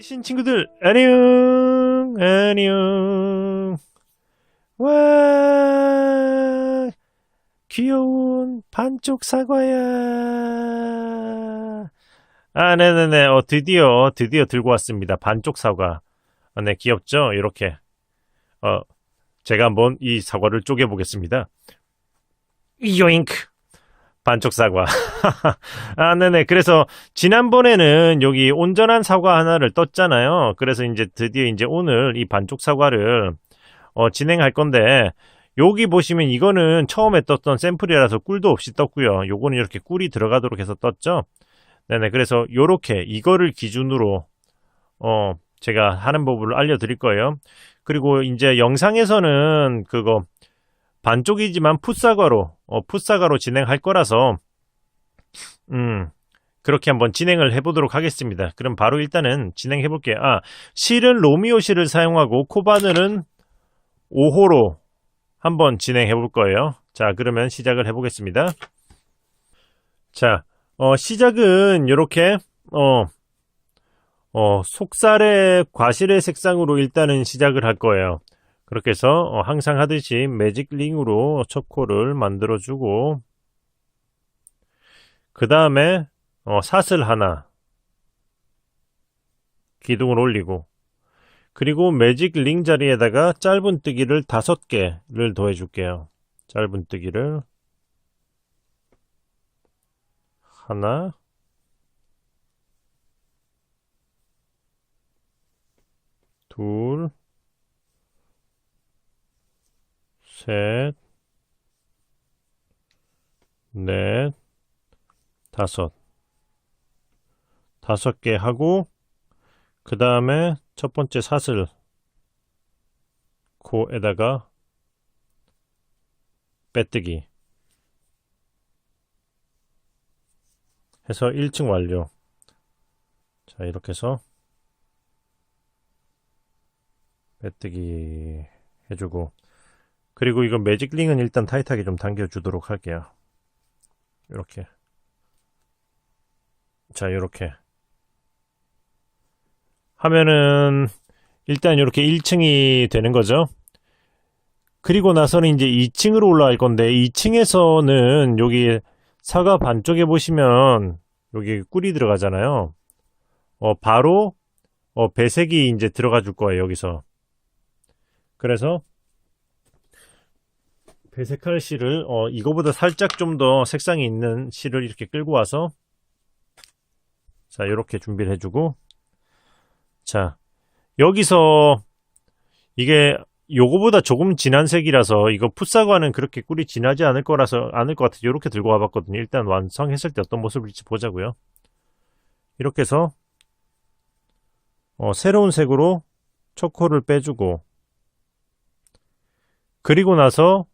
신 친구들 안녕 안녕. 와, 귀여운 반쪽 사과야. 아, 네네네. 드디어 들고 왔습니다. 반쪽 사과. 아, 네, 귀엽죠? 이렇게. 어 제가 한번 이 사과를 쪼개 보겠습니다. 요잉크. 반쪽 사과. 아, 네네. 그래서 지난번에는 여기 온전한 사과 하나를 떴잖아요. 그래서 이제 드디어 이제 오늘 이 반쪽 사과를 진행할 건데, 여기 보시면 이거는 처음에 떴던 샘플이라서 꿀도 없이 떴고요. 요거는 이렇게 꿀이 들어가도록 해서 떴죠. 네네. 그래서 요렇게 이거를 기준으로 제가 하는 법을 알려드릴 거예요. 그리고 이제 영상에서는 그거 반쪽이지만 풋사과로 진행할 거라서 음 그렇게 한번 진행을 해보도록 하겠습니다. 그럼 바로 일단은 진행해 볼게요. 실은 로미오 실을 사용하고 코바늘은 5호로 한번 진행해 볼 거예요. 자, 그러면 시작을 해 보겠습니다. 자, 시작은 이렇게 속살의 과실의 색상으로 일단은 시작을 할 거예요. 그렇게 해서 항상 하듯이 매직 링으로 첫 코를 만들어 주고, 그 다음에 사슬 하나 기둥을 올리고, 그리고 매직 링 자리에다가 짧은뜨기를 5개를 더해 줄게요. 짧은뜨기를 하나, 둘, 셋, 넷, 다섯. 5개 하고, 그 다음에 첫 번째 사슬 코에다가 빼뜨기 해서 1층 완료. 자, 이렇게 해서 빼뜨기 해주고, 그리고 이거 매직링은 일단 타이트하게 좀 당겨주도록 할게요. 이렇게. 자, 이렇게 하면은 일단 이렇게 1층이 되는 거죠. 그리고 나서는 이제 2층으로 올라갈 건데, 2층에서는 여기 사과 반쪽에 보시면 여기 꿀이 들어가잖아요. 바로 배색이 이제 들어가 줄 거예요, 여기서. 그래서 배색할 실을 이거보다 살짝 좀 더 색상이 있는 실을 이렇게 끌고 와서, 자, 이렇게 준비를 해주고, 자, 여기서 이게 요거보다 조금 진한 색이라서 이거 풋사과는 그렇게 꿀이 진하지 않을 것 같아서 이렇게 들고 와봤거든요. 일단 완성했을 때 어떤 모습일지 보자고요. 이렇게 해서 새로운 색으로 초코를 빼주고, 그리고 나서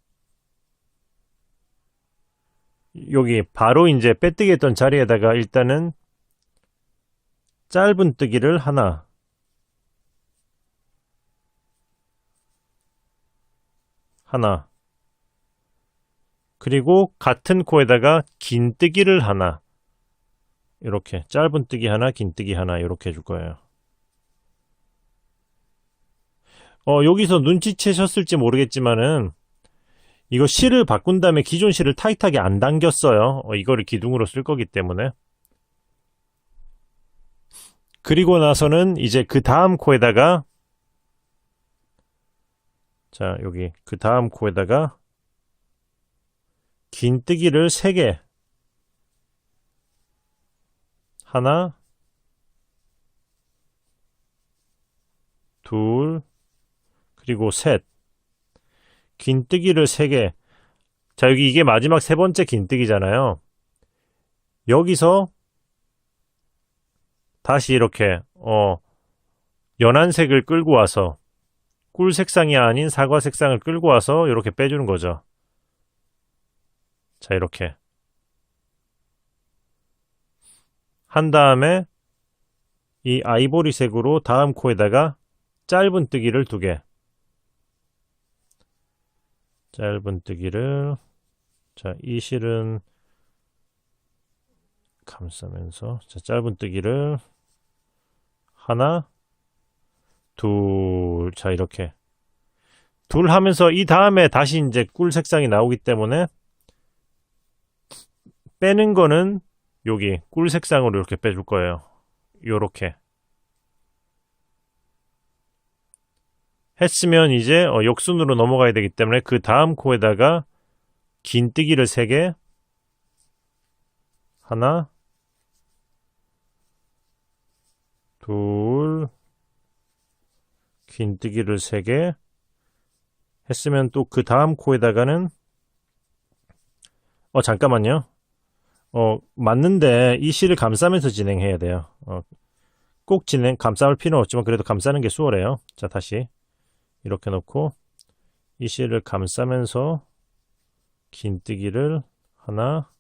여기 바로 이제 빼뜨기 했던 자리에다가 일단은 짧은뜨기를 하나, 그리고 같은 코에다가 긴뜨기를 하나, 이렇게 짧은뜨기 하나, 긴뜨기 하나, 이렇게 해줄 거예요. 여기서 눈치채셨을지 모르겠지만은 이거 실을 바꾼 다음에 기존 실을 타이트하게 안 당겼어요. 이거를 기둥으로 쓸 거기 때문에. 그리고 나서는 이제 그 다음 코에다가, 자, 여기 그 다음 코에다가 긴뜨기를 3개, 하나, 둘, 그리고 셋. 긴뜨기를 3개. 자, 여기 이게 마지막 3번째 긴뜨기잖아요. 여기서 다시 이렇게 연한 색을 끌고 와서, 꿀 색상이 아닌 사과 색상을 끌고 와서 이렇게 빼주는 거죠. 자, 이렇게 한 다음에 이 아이보리색으로 다음 코에다가 짧은뜨기를 2개, 짧은뜨기를, 자, 이 실은 감싸면서, 자, 짧은뜨기를 하나, 둘, 자, 이렇게. 둘 하면서 이 다음에 다시 이제 꿀 색상이 나오기 때문에 빼는 거는 여기 꿀 색상으로 이렇게 빼줄 거예요. 요렇게. 했으면 이제 역순으로 넘어가야 되기 때문에 그 다음 코에다가 긴뜨기를 3개, 하나, 둘, 긴뜨기를 3개 했으면 또 그 다음 코에다가는 잠깐만요. 맞는데 이 실을 감싸면서 진행해야 돼요. 꼭 감쌀 필요는 없지만 그래도 감싸는 게 수월해요. 자, 다시 이렇게 놓고 이 실을 감싸면서 긴뜨기를 하나,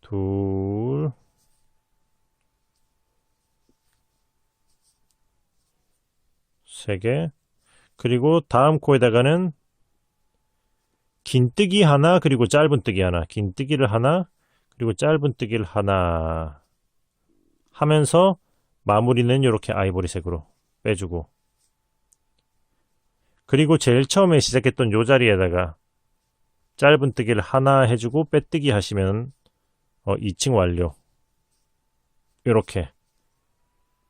둘, 세 개. 그리고 다음 코에다가는 긴뜨기 하나, 그리고 짧은뜨기 하나. 긴뜨기를 하나, 그리고 짧은뜨기를 하나 하면서 마무리는 이렇게 아이보리색으로 빼주고, 그리고 제일 처음에 시작했던 요 자리에다가 짧은뜨기를 하나 해주고 빼뜨기 하시면 2층 완료. 이렇게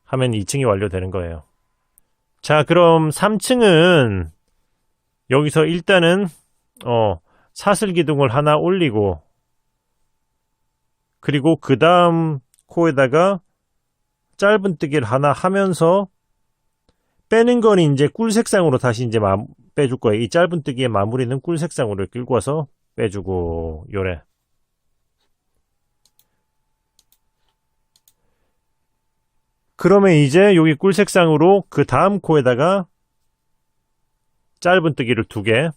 하면 2층이 완료되는 거예요. 자, 그럼 3층은 여기서 일단은 사슬 기둥을 하나 올리고, 그리고 그 다음 코에다가 짧은뜨기를 하나 하면서 빼는 건 이제 꿀 색상으로 다시 이제 빼줄 거예요. 이 짧은뜨기의 마무리는 꿀 색상으로 끌고 와서 빼주고, 요래. 그러면 이제 여기 꿀 색상으로 그 다음 코에다가 짧은뜨기를 2개,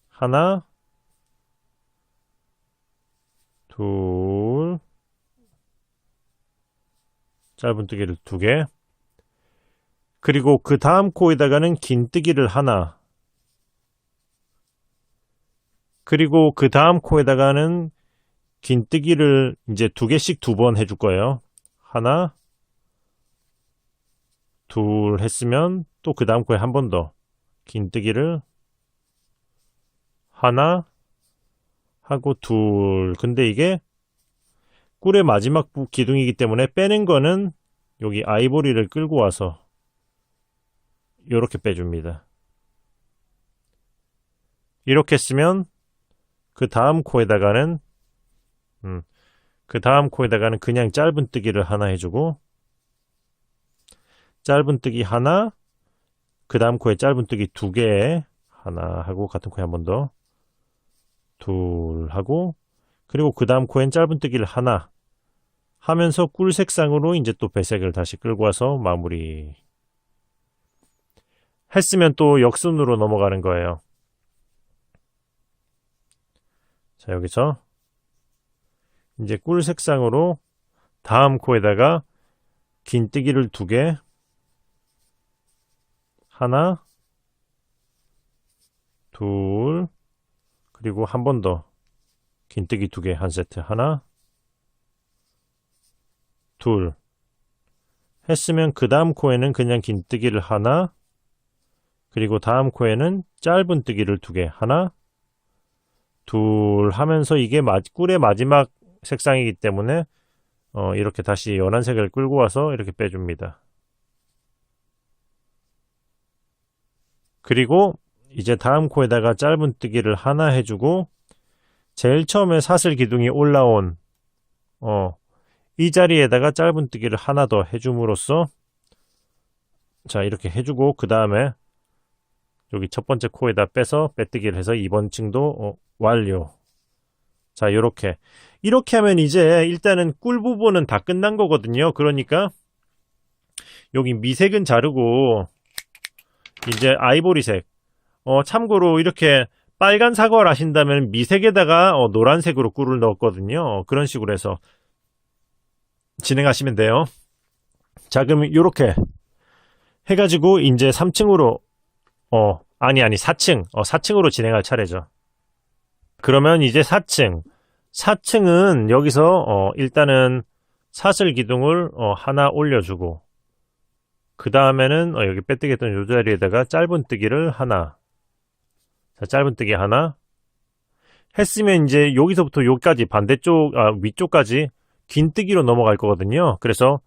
하나, 둘, 짧은뜨기를 2개, 그리고 그 다음 코에다가는 긴뜨기를 하나, 그리고 그 다음 코에다가는 긴뜨기를 이제 2개씩 2번 해줄 거예요. 하나, 둘 했으면 또 그 다음 코에 한 번 더 긴뜨기를 하나 하고 둘. 근데 이게 꿀의 마지막 기둥이기 때문에 빼는 거는 여기 아이보리를 끌고 와서 이렇게 빼줍니다. 이렇게 쓰면 그 다음 코에다가는 그냥 짧은뜨기를 하나 해주고, 짧은뜨기 하나, 그 다음 코에 짧은뜨기 2개 하나 하고, 같은 코에 한 번 더 둘 하고, 그리고 그 다음 코엔 짧은뜨기를 하나 하면서 꿀 색상으로 이제 또 배색을 다시 끌고 와서 마무리 했으면 또 역순으로 넘어가는 거예요. 자, 여기서 이제 꿀 색상으로 다음 코에다가 긴뜨기를 2개, 하나, 둘, 그리고 한 번 더 긴뜨기 2개 한 세트, 하나, 둘 했으면 그 다음 코에는 그냥 긴뜨기를 하나, 그리고 다음 코에는 짧은뜨기를 2개, 하나, 둘 하면서 이게 꿀의 마지막 색상이기 때문에 이렇게 다시 연한 색을 끌고 와서 이렇게 빼줍니다. 그리고 이제 다음 코에다가 짧은뜨기를 하나 해주고, 제일 처음에 사슬 기둥이 올라온 이 자리에다가 짧은뜨기를 하나 더 해줌으로써, 자, 이렇게 해주고, 그 다음에 여기 첫 번째 코에다 빼서 빼뜨기를 해서 2번 층도 완료. 자, 이렇게 하면 이제 일단은 꿀 부분은 다 끝난 거거든요. 그러니까 여기 미색은 자르고 이제 아이보리색, 참고로 이렇게 빨간 사과를 하신다면 미색에다가 노란색으로 꿀을 넣었거든요. 그런 식으로 해서 진행하시면 돼요. 자, 그러면 이렇게 해가지고 이제 3층으로 4층으로 진행할 차례죠. 그러면 이제 4층은 여기서 일단은 사슬 기둥을 하나 올려주고 그 다음에는 여기 빼뜨기 했던 요 자리에다가 짧은뜨기를 하나, 자, 짧은뜨기 하나 했으면 이제 여기서부터 여기까지 반대쪽 위쪽까지 긴뜨기로 넘어갈 거거든요. 그래서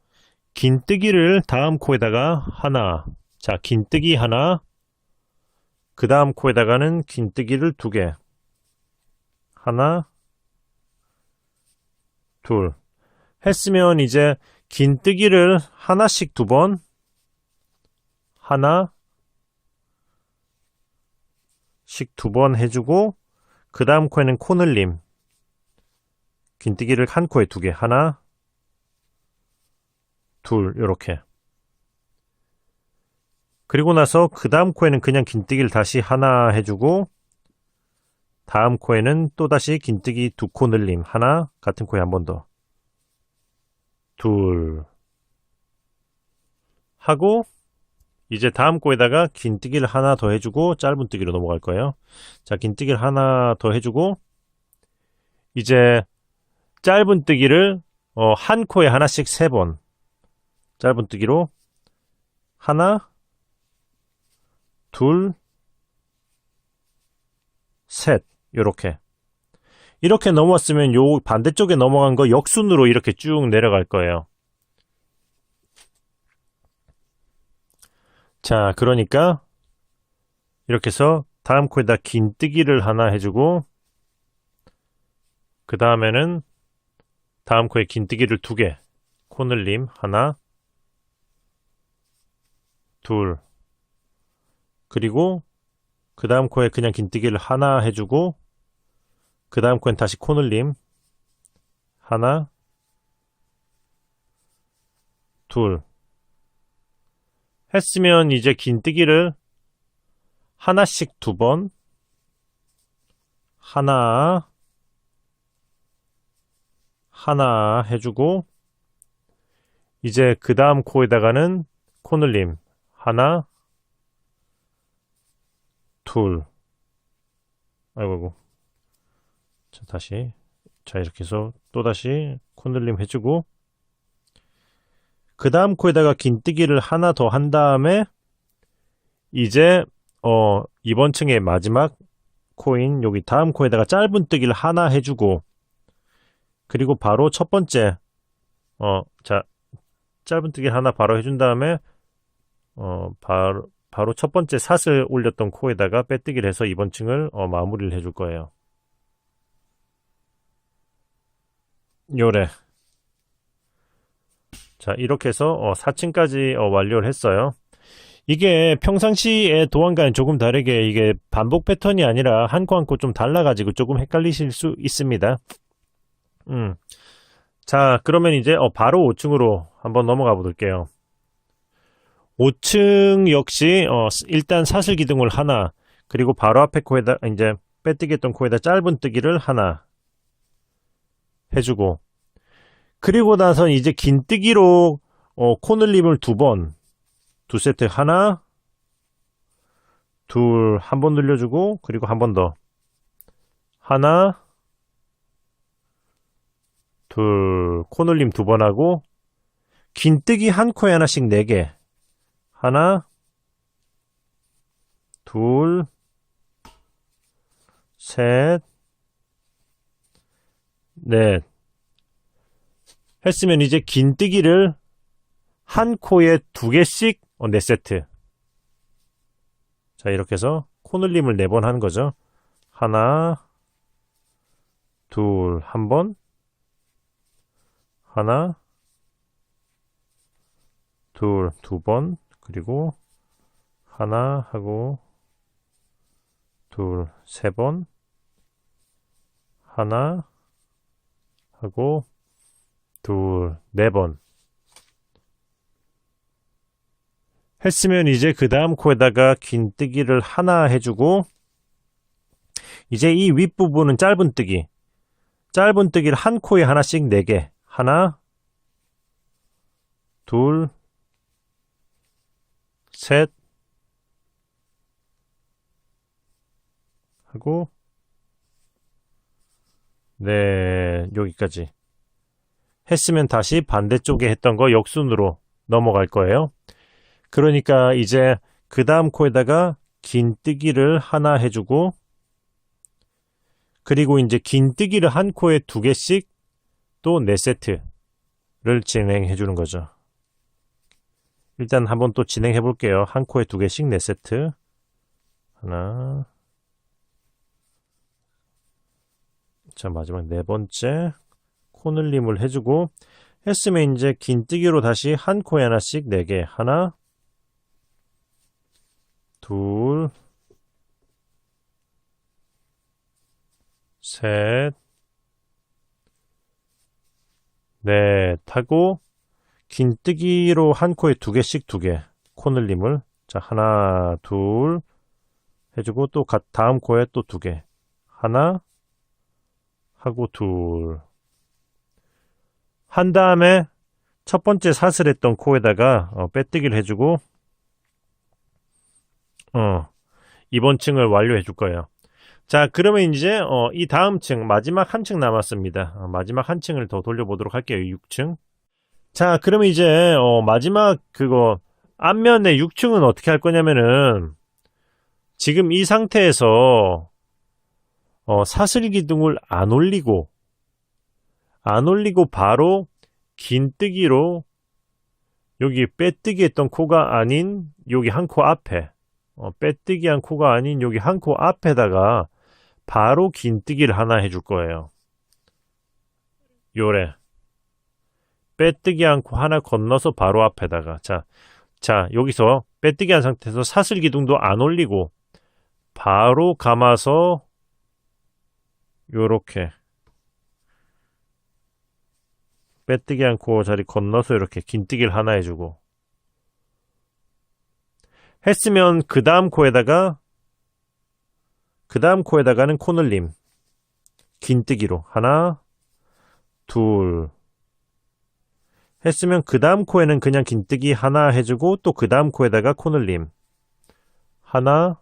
긴뜨기를 다음 코에다가 하나, 자, 긴뜨기 하나, 그 다음 코에다가는 긴뜨기를 두 개, 하나, 둘 했으면 이제 긴뜨기를 하나씩 두 번, 하나씩 두 번 해주고 그 다음 코에는 코늘림, 긴뜨기를 한 코에 두 개, 하나, 둘, 요렇게. 그리고 나서 그 다음 코에는 그냥 긴뜨기를 다시 하나 해주고 다음 코에는 또다시 긴뜨기 두 코 늘림, 하나, 같은 코에 한 번 더, 둘 하고 이제 다음 코에다가 긴뜨기를 하나 더 해주고 짧은뜨기로 넘어갈 거예요. 자, 긴뜨기를 하나 더 해주고 이제 짧은뜨기를 한 코에 하나씩 세 번, 짧은뜨기로 하나, 둘, 셋, 요렇게 이렇게 넘어왔으면 요 반대쪽에 넘어간 거 역순으로 이렇게 쭉 내려갈 거예요. 자, 그러니까 이렇게 해서 다음 코에다 긴뜨기를 하나 해주고 그 다음에는 다음 코에 긴뜨기를 두 개, 코늘림 하나, 둘, 그리고 그 다음 코에 그냥 긴뜨기를 하나 해주고 그 다음 코엔 다시 코늘림 하나, 둘 했으면 이제 긴뜨기를 하나씩 두 번, 하나, 하나 해주고 이제 그 다음 코에다가는 코늘림 하나, 둘, 아이고, 자, 다시, 자, 이렇게 해서 또다시 코늘림 해주고 그 다음 코에다가 긴뜨기를 하나 더 한 다음에 이제 이번 층의 마지막 코인 여기 다음 코에다가 짧은뜨기를 하나 해주고 그리고 바로 첫 번째 자, 짧은뜨기 하나 바로 해준 다음에 바로 첫 번째 사슬 올렸던 코에다가 빼뜨기를 해서 이번 층을 마무리를 해줄 거예요. 요래. 자, 이렇게 해서 4층까지 완료를 했어요. 이게 평상시에 도안과는 조금 다르게 이게 반복 패턴이 아니라 한 코 한 코 좀 달라가지고 조금 헷갈리실 수 있습니다. 자, 그러면 이제 바로 5층으로 한번 넘어가 볼게요. 5층 역시 일단 사슬 기둥을 하나, 그리고 바로 앞에 코에다 이제 빼뜨기 했던 코에다 짧은뜨기를 하나 해주고 그리고 나서 이제 긴뜨기로 코늘림을 두 번, 두 세트 하나, 둘, 한 번 늘려주고 그리고 한 번 더 하나, 둘, 코늘림 두 번 하고 긴뜨기 한 코에 하나씩 네 개, 하나, 둘, 셋, 넷 했으면 이제 긴뜨기를 한 코에 두 개씩 네 세트. 자, 이렇게 해서 코늘림을 네 번 하는 거죠. 하나, 둘, 한 번, 하나, 둘, 두 번, 그리고 하나 하고 둘, 세 번, 하나 하고 둘, 네 번 했으면 이제 그 다음 코에다가 긴뜨기를 하나 해주고 이제 이 윗부분은 짧은뜨기를 한 코에 하나씩 네 개, 하나, 둘, 셋 하고 네, 여기까지. 했으면 다시 반대쪽에 했던 거 역순으로 넘어갈 거예요. 그러니까 이제 그 다음 코에다가 긴뜨기를 하나 해주고, 그리고 이제 긴뜨기를 한 코에 2개씩 또 4세트를 진행해 주는 거죠. 일단 한번 또 진행해 볼게요. 한 코에 2개씩 4세트. 하나. 자, 마지막 4번째 코늘림을 해주고, 했으면 이제 긴뜨기로 다시 한 코에 하나씩 4개. 하나, 둘, 셋, 넷 하고, 긴뜨기로 한 코에 2개씩 2개. 코늘림을. 자, 하나, 둘 해주고, 또 다음 코에 또 2개. 하나 하고 둘. 한 다음에 첫 번째 사슬 했던 코에다가 빼뜨기를 해주고, 이번 층을 완료해 줄 거예요. 자, 그러면 이제 이 다음 층 마지막 한 층 남았습니다. 마지막 한 층을 더 돌려보도록 할게요. 6층. 자, 그러면 이제 마지막 그거 앞면의 6층은 어떻게 할 거냐면은, 지금 이 상태에서 사슬 기둥을 안 올리고 바로 긴뜨기로 여기 빼뜨기 했던 코가 아닌 여기 한 코 앞에, 빼뜨기 한 코가 아닌 여기 한 코 앞에다가 바로 긴뜨기를 하나 해줄 거예요. 요래. 빼뜨기 한 코 하나 건너서 바로 앞에다가. 자, 여기서 빼뜨기 한 상태에서 사슬 기둥도 안 올리고 바로 감아서 요렇게 빼뜨기 한 코 자리 건너서 이렇게 긴뜨기를 하나 해주고, 했으면 그 다음 코에다가는 코늘림 긴뜨기로 하나, 둘 했으면 그 다음 코에는 그냥 긴뜨기 하나 해주고, 또 그 다음 코에다가 코늘림 하나,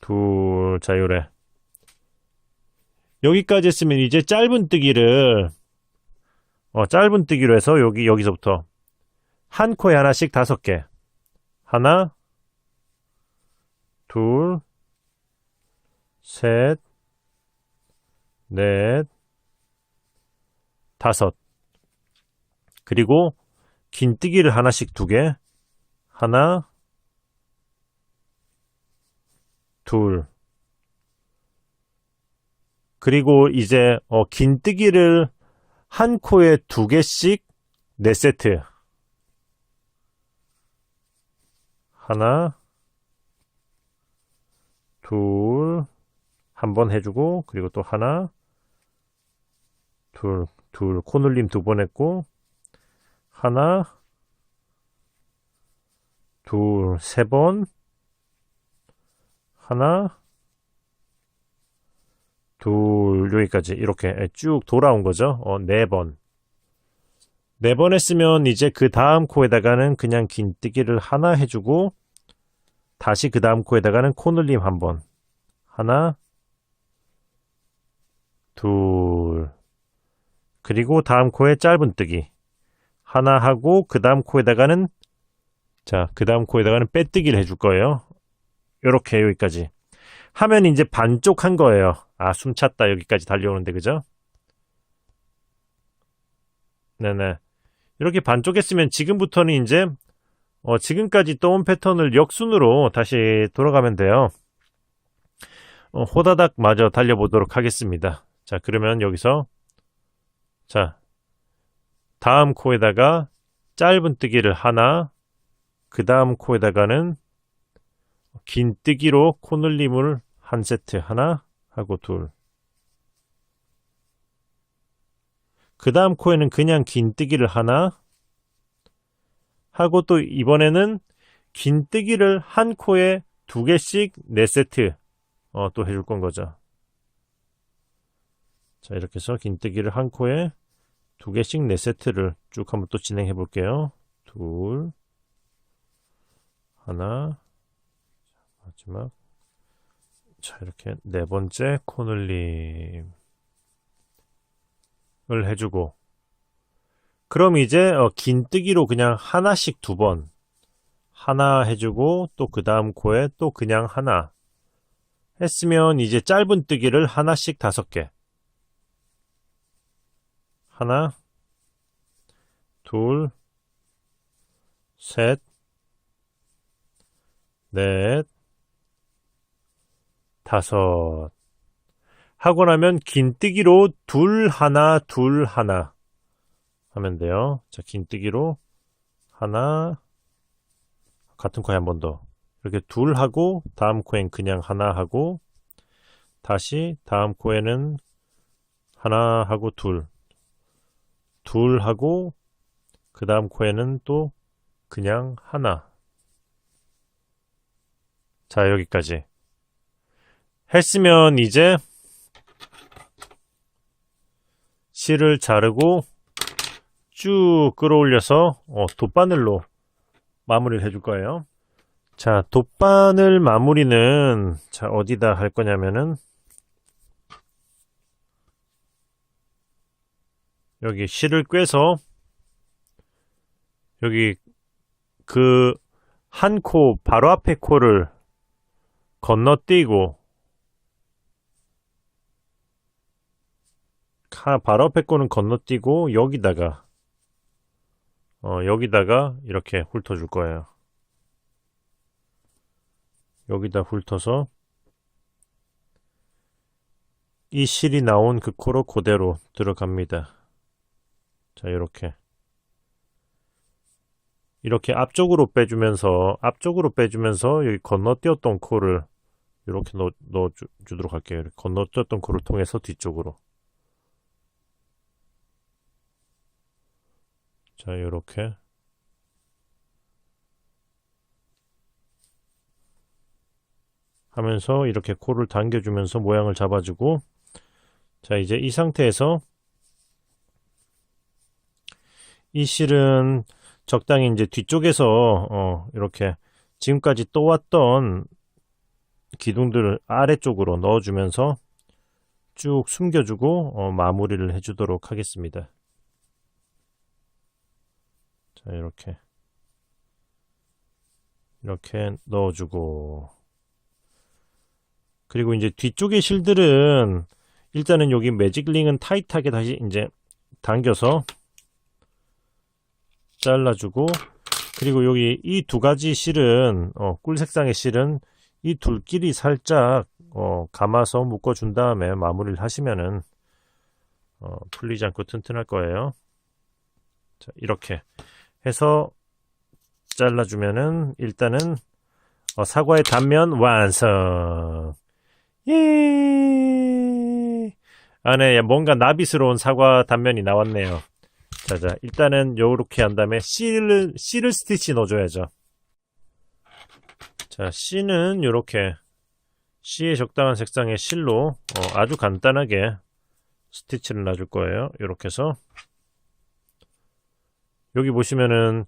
둘. 자, 요래. 여기까지 했으면 이제 짧은 뜨기로 해서 여기서부터 한 코에 하나씩 5개. 하나, 둘, 셋, 넷, 5. 그리고 긴뜨기를 하나씩 2개. 하나, 둘. 그리고 이제 긴뜨기를 한 코에 2개씩 4세트. 하나, 둘, 한 번 해주고, 그리고 또 하나, 둘, 코늘림 2번 했고, 하나, 둘, 3번, 하나, 둘, 여기까지 이렇게 쭉 돌아온 거죠. 4번. 4번 했으면 이제 그 다음 코에다가는 그냥 긴뜨기를 하나 해주고, 다시 그 다음 코에다가는 코늘림 한 번. 하나, 둘. 그리고 다음 코에 짧은뜨기 하나 하고, 그 다음 코에다가는 빼뜨기를 해줄 거예요. 요렇게 여기까지 하면 이제 반쪽 한 거예요. 숨찼다. 여기까지 달려오는데, 그죠? 네네. 이렇게 반쪽 했으면 지금부터는 이제 지금까지 떠온 패턴을 역순으로 다시 돌아가면 돼요. 호다닥 마저 달려보도록 하겠습니다. 자, 그러면 여기서 자, 다음 코에다가 짧은뜨기를 하나, 그 다음 코에다가는 긴뜨기로 코늘림을 한 세트 하나 하고 둘. 그 다음 코에는 그냥 긴뜨기를 하나 하고, 또 이번에는 긴뜨기를 한 코에 2개씩 4세트 또 해줄 건 거죠. 자, 이렇게 해서 긴뜨기를 한 코에 2개씩 4세트를 쭉 한번 또 진행해 볼게요. 둘, 하나, 마지막. 자, 이렇게 4번째 코늘림. 해주고, 그럼 이제 긴뜨기로 그냥 하나씩 2번 하나 해주고, 또 그 다음 코에 또 그냥 하나 했으면 이제 짧은 뜨기를 하나씩 5개. 하나, 둘, 셋, 넷, 5 하고 나면 긴뜨기로 둘 하나 둘 하나 하면 돼요. 자, 긴뜨기로 하나, 같은 코에 한 번 더 이렇게 둘 하고, 다음 코엔 그냥 하나 하고, 다시 다음 코에는 하나 하고 둘 하고, 그 다음 코에는 또 그냥 하나. 자, 여기까지 했으면 이제 실을 자르고 쭉 끌어올려서 돗바늘로 마무리를 해줄 거예요. 자, 돗바늘 마무리는 자, 어디다 할 거냐면은 여기 실을 꿰서 여기 그 한 코, 바로 앞에 코를 건너뛰고, 바로 앞에 코는 건너뛰고 여기다가 이렇게 훑어줄 거예요. 여기다 훑어서 이 실이 나온 그 코로 그대로 들어갑니다. 자, 이렇게 앞쪽으로 빼주면서 여기 건너뛰었던 코를 이렇게 넣어주도록 할게요. 이렇게 건너뛰었던 코를 통해서 뒤쪽으로. 자, 이렇게 하면서 이렇게 코를 당겨주면서 모양을 잡아주고, 자, 이제 이 상태에서 이 실은 적당히 이제 뒤쪽에서 이렇게 지금까지 떠왔던 기둥들을 아래쪽으로 넣어주면서 쭉 숨겨주고 마무리를 해주도록 하겠습니다. 자, 이렇게 넣어주고, 그리고 이제 뒤쪽의 실들은 일단은 여기 매직링은 타이트하게 다시 이제 당겨서 잘라주고, 그리고 여기 이 2가지 실은 꿀 색상의 실은 이 둘끼리 살짝 감아서 묶어준 다음에 마무리를 하시면은 풀리지 않고 튼튼할 거예요. 자, 이렇게 해서 잘라주면은 일단은 사과의 단면 완성. 예. 안에 뭔가 나비스러운 사과 단면이 나왔네요. 자, 일단은 요렇게 한 다음에 C를 스티치 넣어줘야죠. 자, C는 요렇게 C에 적당한 색상의 실로 아주 간단하게 스티치를 놔줄 거예요. 요렇게 해서 여기 보시면은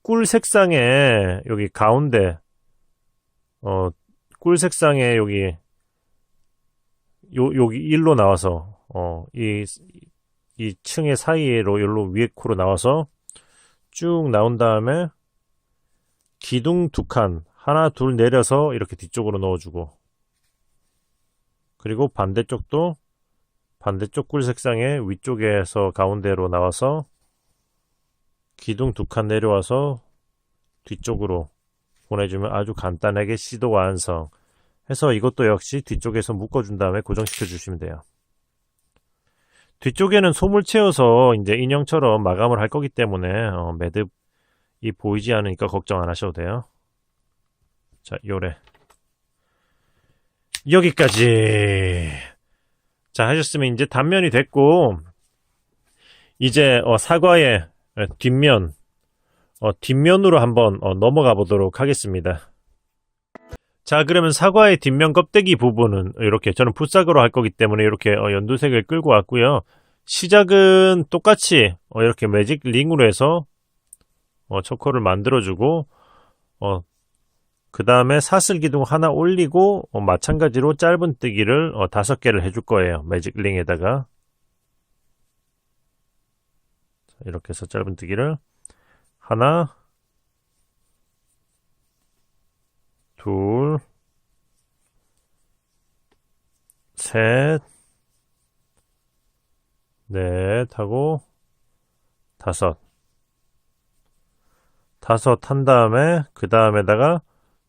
꿀 색상의 여기 가운데 꿀 색상의 여기 일로 나와서 이 층의 사이로 여기로 위에 코로 나와서 쭉 나온 다음에 기둥 2칸 하나 둘 내려서 이렇게 뒤쪽으로 넣어주고, 그리고 반대쪽 꿀 색상의 위쪽에서 가운데로 나와서 기둥 2칸 내려와서 뒤쪽으로 보내주면 아주 간단하게 시도 완성 해서 이것도 역시 뒤쪽에서 묶어준 다음에 고정시켜 주시면 돼요. 뒤쪽에는 솜을 채워서 이제 인형처럼 마감을 할 거기 때문에 매듭이 보이지 않으니까 걱정 안 하셔도 돼요. 자, 여기까지. 자, 하셨으면 이제 단면이 됐고, 이제 사과의 뒷면으로 한번 넘어가 보도록 하겠습니다. 자, 그러면 사과의 뒷면 껍데기 부분은 이렇게 저는 풋삭으로 할 거기 때문에 이렇게 연두색을 끌고 왔고요. 시작은 똑같이 이렇게 매직 링으로 해서 초코를 만들어주고, 그 다음에 사슬 기둥 하나 올리고 마찬가지로 짧은 뜨기를 5개를 해줄 거예요. 매직 링에다가. 이렇게 해서 짧은뜨기를 하나, 둘, 셋, 넷 하고 다섯 한 다음에 그 다음에다가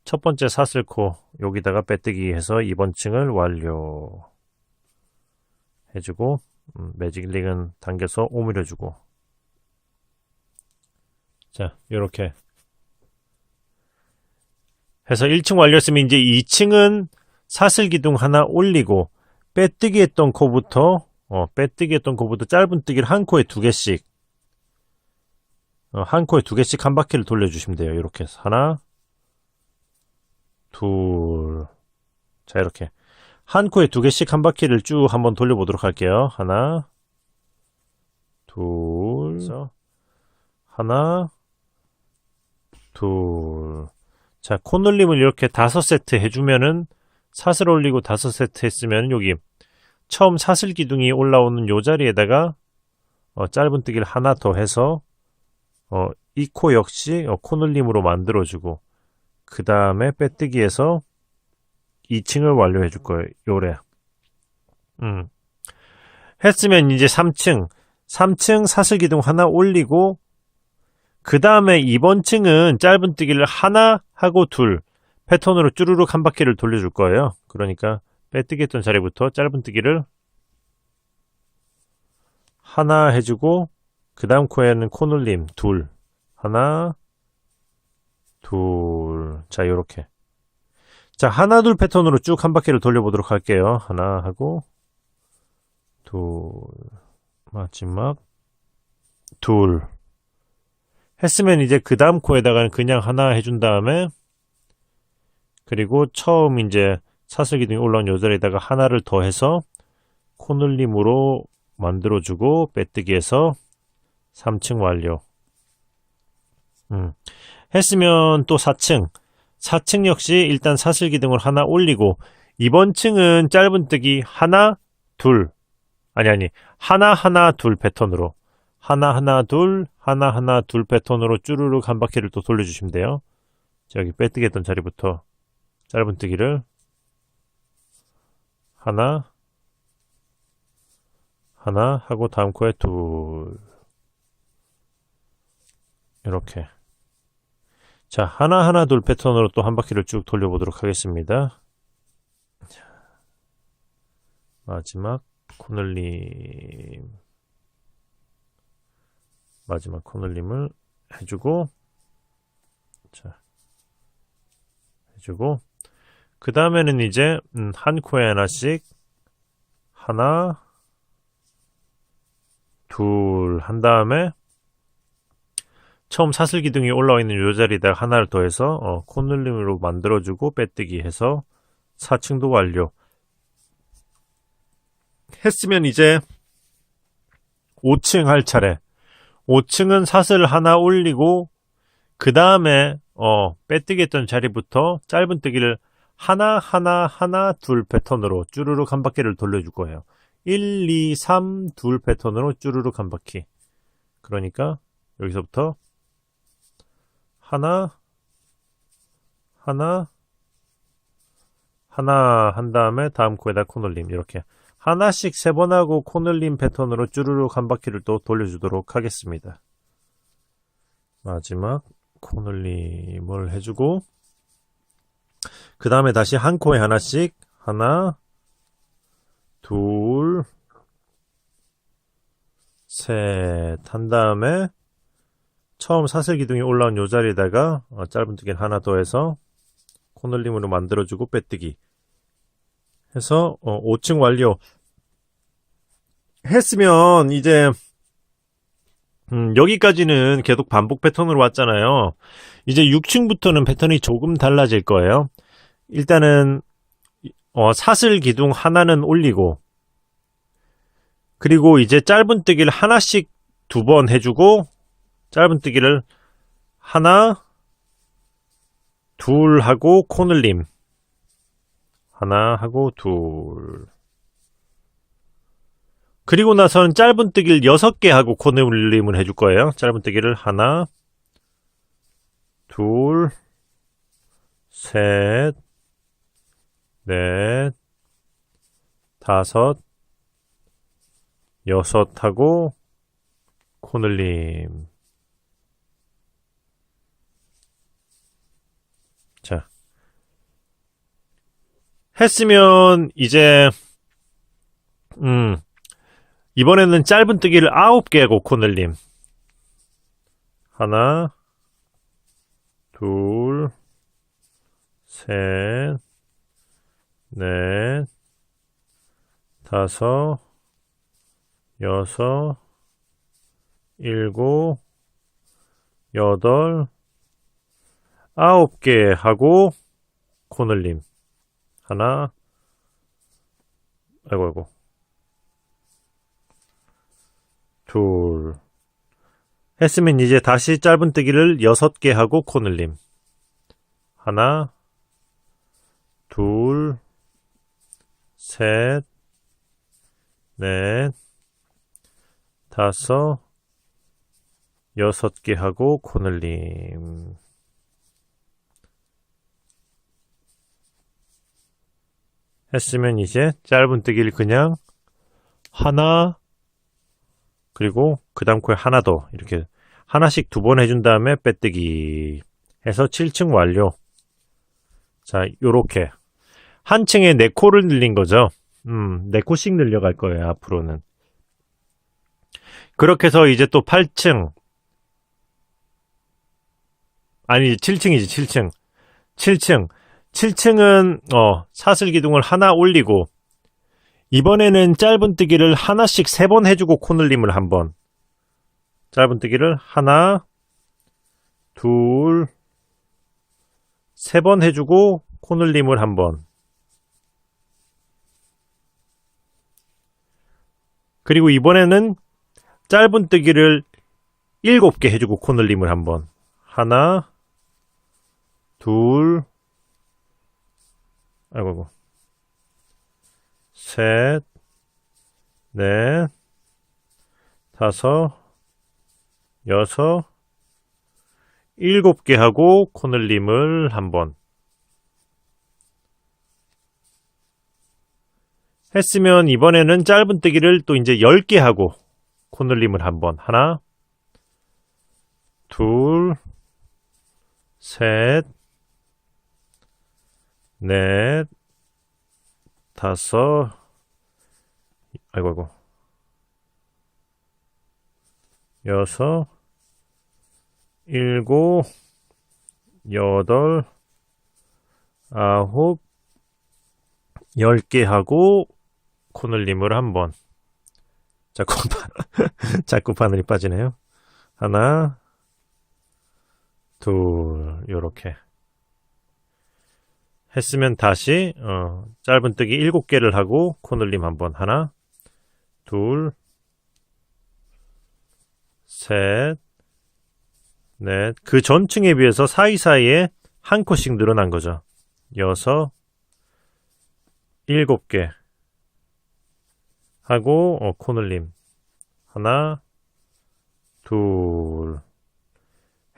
첫 번째 사슬코 여기다가 빼뜨기 해서 이번 층을 완료 해주고 매직링은 당겨서 오므려주고 자 요렇게 해서 1층 완료했으면 이제 2층은 사슬 기둥 하나 올리고 빼뜨기 했던 코부터 짧은뜨기를 한 코에 두 개씩 한 코에 두 개씩 한 바퀴를 돌려주시면 돼요. 이렇게 해서 하나, 둘, 자 이렇게 한 코에 두 개씩 한 바퀴를 쭉 한번 돌려보도록 할게요. 하나, 둘, 하나, 둘. 자 코놀림을 이렇게 5세트 해주면은 사슬 올리고 5세트 했으면 여기 처음 사슬 기둥이 올라오는 요 자리에다가 짧은뜨기를 하나 더 해서 이 코 역시 코놀림으로 만들어주고 그 다음에 빼뜨기해서 2층을 완료해 줄 거예요. 요래. 했으면 이제 3층 사슬 기둥 하나 올리고 그 다음에 이번 층은 짧은뜨기를 하나 하고 둘 패턴으로 쭈루룩 한 바퀴를 돌려줄 거예요. 그러니까 빼뜨기 했던 자리부터 짧은뜨기를 하나 해주고 그 다음 코에는 코놀림 둘 하나 둘 자 요렇게 자 하나 둘 패턴으로 쭉 한 바퀴를 돌려보도록 할게요. 하나 하고 둘 마지막 둘 했으면 이제 그 다음 코에다가는 그냥 하나 해준 다음에 그리고 처음 이제 사슬 기둥이 올라온 요 자리에다가 하나를 더 해서 코놀림으로 만들어주고 빼뜨기해서 3층 완료. 했으면 또 4층 역시 일단 사슬 기둥을 하나 올리고 이번 층은 짧은뜨기 하나 둘 하나 둘 패턴으로 하나 둘 패턴으로 쭈루룩 한 바퀴를 또 돌려주시면 돼요. 자, 여기 빼뜨기 했던 자리부터 짧은뜨기를 하나 하고 다음 코에 둘 이렇게 자 하나 둘 패턴으로 또 한 바퀴를 쭉 돌려보도록 하겠습니다. 자, 마지막 코놀림을 해주고 자 해주고 그 다음에는 이제 한 코에 하나씩 하나 둘 한 다음에 처음 사슬 기둥이 올라와 있는 요 자리에다 하나를 더해서 코놀림으로 만들어주고 빼뜨기 해서 4층도 완료 했으면 이제 5층 할 차례 5층은 사슬 하나 올리고 그 다음에 빼뜨기 했던 자리부터 짧은뜨기를 하나 둘 패턴으로 쭈루룩 한 바퀴를 돌려줄 거예요. 1, 2, 3 둘 패턴으로 쭈루룩 한 바퀴 그러니까 여기서부터 하나 한 다음에 다음 코에다 코놀림 이렇게 하나씩 3번 하고 코놀림 패턴으로 쭈루룩 한 바퀴를 또 돌려주도록 하겠습니다. 마지막 코놀림을 해주고 그 다음에 다시 한 코에 하나씩 하나 둘 셋 한 다음에 처음 사슬 기둥이 올라온 요 자리에다가 짧은뜨기를 하나 더 해서 코놀림으로 만들어주고 빼뜨기 해서 5층 완료 했으면 이제 여기까지는 계속 반복 패턴으로 왔잖아요. 이제 6층부터는 패턴이 조금 달라질 거예요. 일단은 사슬 기둥 하나는 올리고 그리고 이제 짧은뜨기를 하나씩 2번 해주고 짧은뜨기를 하나 둘 하고 코놀림 하나 하고 둘 그리고 나서는 짧은뜨기를 6개 하고 코늘림을 해줄 거예요. 짧은뜨기를 하나, 둘, 셋, 넷, 다섯, 여섯 하고 코늘림. 자, 했으면 이제 이번에는 짧은뜨기를 9개 하고 코늘림. 하나, 둘, 셋, 넷, 다섯, 여섯, 일곱, 여덟, 9개 하고 코늘림. 하나, 아이고, 둘. 했으면 이제 다시 짧은뜨기를 6개 하고 코늘림. 하나, 둘, 셋, 넷, 다섯, 6개 하고 코늘림. 했으면 이제 짧은뜨기를 그냥 하나, 그리고 그 다음 코에 하나 더 이렇게 하나씩 2번 해준 다음에 빼뜨기 해서 7층 완료. 자, 요렇게 한 층에 4코를 늘린 거죠. 4코씩 늘려갈 거예요, 앞으로는. 그렇게 해서 이제 또 8층, 아니 7층이지. 7층은 사슬 기둥을 하나 올리고 이번에는 짧은뜨기를 하나씩 3번 해주고 코늘림을 한번. 짧은뜨기를 하나, 둘, 3번 해주고 코늘림을 한번. 그리고 이번에는 짧은뜨기를 7개 해주고 코늘림을 한번. 하나, 둘, 아이고, 셋, 넷, 다섯, 여섯, 7개 하고 코늘림을 한번. 했으면 이번에는 짧은뜨기를 또 이제 10개 하고 코늘림을 한번. 하나, 둘, 셋, 넷, 다섯, 아이고, 여섯, 일곱, 여덟, 아홉, 10개 하고 코늘림을 한번. 자꾸 바늘이 빠지네요. 하나, 둘, 요렇게 했으면 다시 짧은뜨기 7개를 하고 코늘림 한번. 하나, 둘, 셋, 넷. 그 전층에 비해서 사이사이에 한 코씩 늘어난 거죠. 6, 7개 하고 코늘림 하나, 둘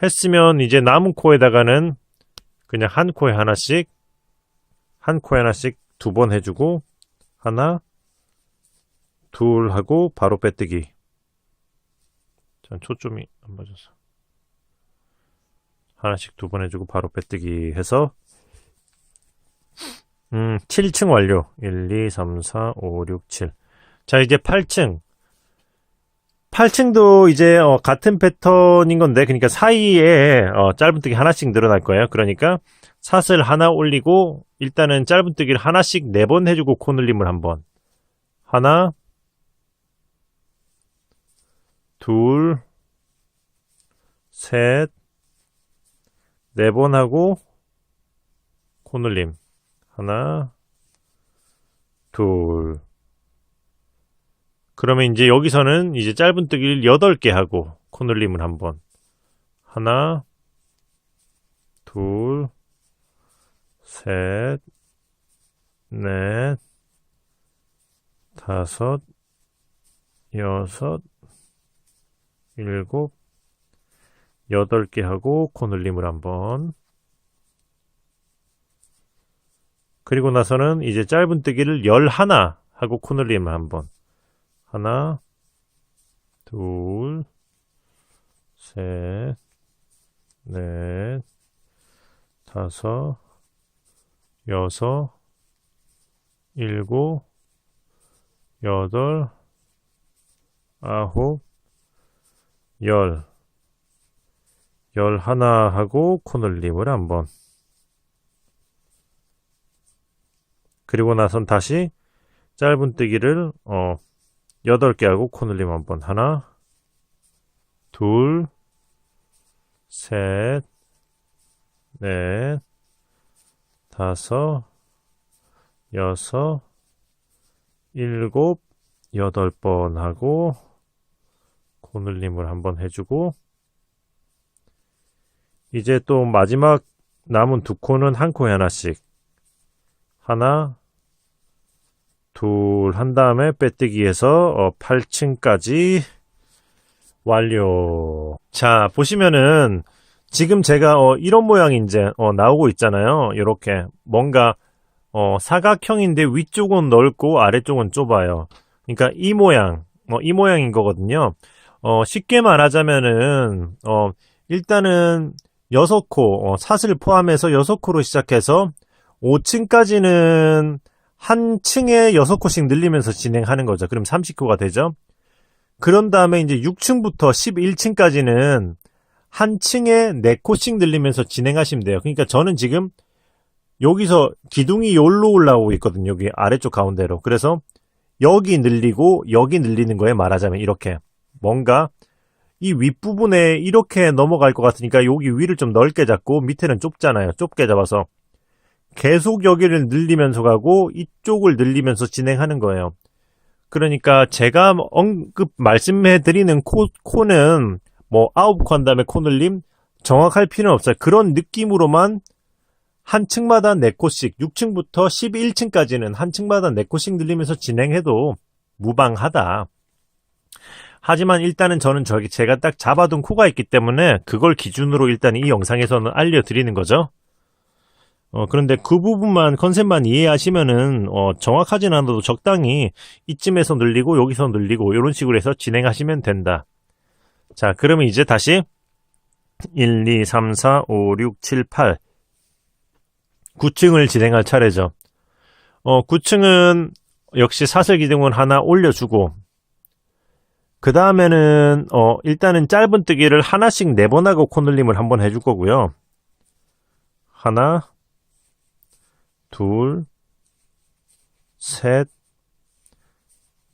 했으면 이제 남은 코에다가는 그냥 한 코에 하나씩 2번 해주고 하나, 둘 하고 바로 빼뜨기. 전 초점이 안 맞아서 하나씩 2번 해주고 바로 빼뜨기 해서 7층 완료. 1, 2, 3, 4, 5, 6, 7. 자, 이제 8층. 8층도 이제 같은 패턴인 건데, 그러니까 사이에 짧은뜨기 하나씩 늘어날 거예요. 그러니까 사슬 하나 올리고 일단은 짧은뜨기를 하나씩 4번 해주고 코늘림을 한번. 하나, 둘, 셋, 4번 하고 코늘림. 하나, 둘. 그러면 이제 여기서는 이제 짧은뜨기를 8개 하고 코늘림을 한번. 하나, 둘, 셋, 넷, 다섯, 여섯, 일곱, 8개 하고 코늘림을 한번. 그리고 나서는 이제 짧은뜨기를 11 하고 코늘림을 한번. 하나, 둘, 셋, 넷, 다섯, 여섯, 일곱, 여덟, 아홉, 11 하고 코늘림을 한번. 그리고 나선 다시 짧은뜨기를 8개 하고 코늘림 한번. 하나, 둘, 셋, 넷, 다섯, 여섯, 일곱, 8번 하고 코늘림을 한번 해주고, 이제 또 마지막 남은 2코는 한 코에 하나씩. 하나, 둘 한 다음에 빼뜨기해서 8층까지 완료. 자, 보시면은 지금 제가 이런 모양이 이제 나오고 있잖아요. 이렇게 뭔가 사각형인데 위쪽은 넓고 아래쪽은 좁아요. 그러니까 이 모양, 이 모양인 거거든요. 쉽게 말하자면은 일단은 6코, 사슬 포함해서 6코로 시작해서 5층까지는 한 층에 6코씩 늘리면서 진행하는 거죠. 그럼 30코가 되죠. 그런 다음에 이제 6층부터 11층까지는 한 층에 4코씩 늘리면서 진행하시면 돼요. 그러니까 저는 지금 여기서 기둥이 여기로 올라오고 있거든요. 여기 아래쪽 가운데로. 그래서 여기 늘리고 여기 늘리는 거에 말하자면 이렇게 뭔가 이 윗부분에 이렇게 넘어갈 것 같으니까 여기 위를 좀 넓게 잡고 밑에는 좁잖아요. 좁게 잡아서 계속 여기를 늘리면서 가고 이쪽을 늘리면서 진행하는 거예요. 그러니까 제가 말씀해 드리는 코는 뭐 9코 한 다음에 코 늘림 정확할 필요는 없어요. 그런 느낌으로만 한 층마다 4코씩 6층부터 11층까지는 한 층마다 4코씩 늘리면서 진행해도 무방하다. 하지만 일단은 저는 제가 딱 잡아둔 코가 있기 때문에 그걸 기준으로 일단 이 영상에서는 알려드리는 거죠. 그런데 그 부분만 컨셉만 이해하시면은 정확하진 않아도 적당히 이쯤에서 늘리고 여기서 늘리고 이런 식으로 해서 진행하시면 된다. 자, 그러면 이제 다시 1, 2, 3, 4, 5, 6, 7, 8 9층을 진행할 차례죠. 9층은 역시 사슬 기둥을 하나 올려주고 그 다음에는 일단은 짧은뜨기를 하나씩 4번 하고 코늘림을 한번 해줄 거고요. 하나, 둘, 셋,